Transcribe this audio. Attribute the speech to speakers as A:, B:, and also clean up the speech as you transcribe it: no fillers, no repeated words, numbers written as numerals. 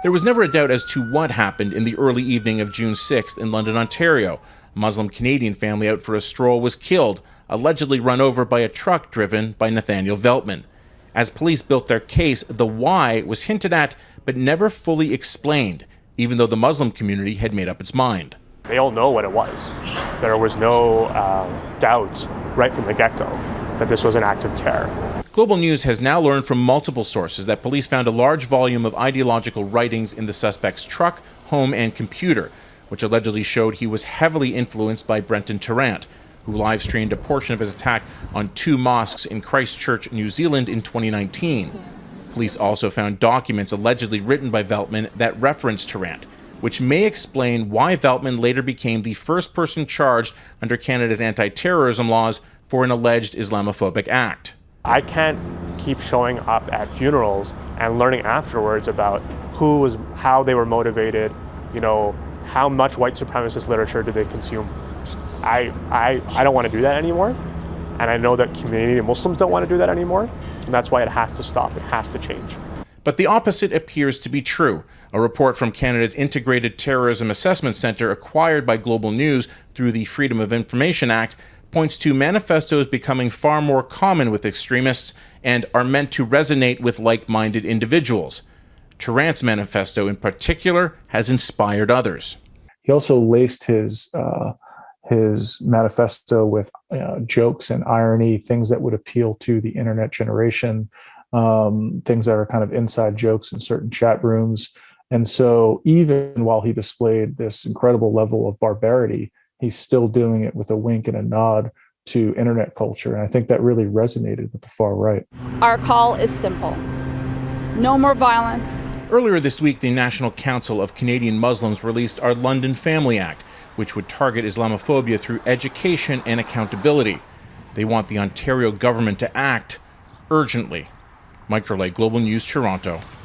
A: There was never a doubt as to what happened in the early evening of June 6th in London, Ontario. A Muslim Canadian family out for a stroll was killed, allegedly run over by a truck driven by Nathaniel Veltman. As police built their case, the why was hinted at but never fully explained, even though the Muslim community had made up its mind.
B: They all know what it was. There was no doubt right from the get-go that this was an act of terror.
A: Global News has now learned from multiple sources that police found a large volume of ideological writings in the suspect's truck, home, and computer, which allegedly showed he was heavily influenced by Brenton Tarrant, who live-streamed a portion of his attack on 2 mosques in Christchurch, New Zealand in 2019. Police also found documents allegedly written by Veltman that referenced Tarrant, which may explain why Veltman later became the first person charged under Canada's anti-terrorism laws for an alleged Islamophobic act.
B: I can't keep showing up at funerals and learning afterwards about how they were motivated, how much white supremacist literature did they consume. I don't want to do that anymore, and I know that Canadian Muslims don't want to do that anymore, and that's why it has to stop, it has to change.
A: But the opposite appears to be true. A report from Canada's Integrated Terrorism Assessment Centre, acquired by Global News through the Freedom of Information Act, points to manifestos becoming far more common with extremists and are meant to resonate with like-minded individuals. Tarrant's manifesto in particular has inspired others.
C: He also laced his manifesto with jokes and irony, things that would appeal to the internet generation, things that are kind of inside jokes in certain chat rooms. And so even while he displayed this incredible level of barbarity, he's still doing it with a wink and a nod to internet culture. And I think that really resonated with the far right.
D: Our call is simple. No more violence.
A: Earlier this week, the National Council of Canadian Muslims released our London Family Act, which would target Islamophobia through education and accountability. They want the Ontario government to act urgently. Mike Drolet, Global News, Toronto.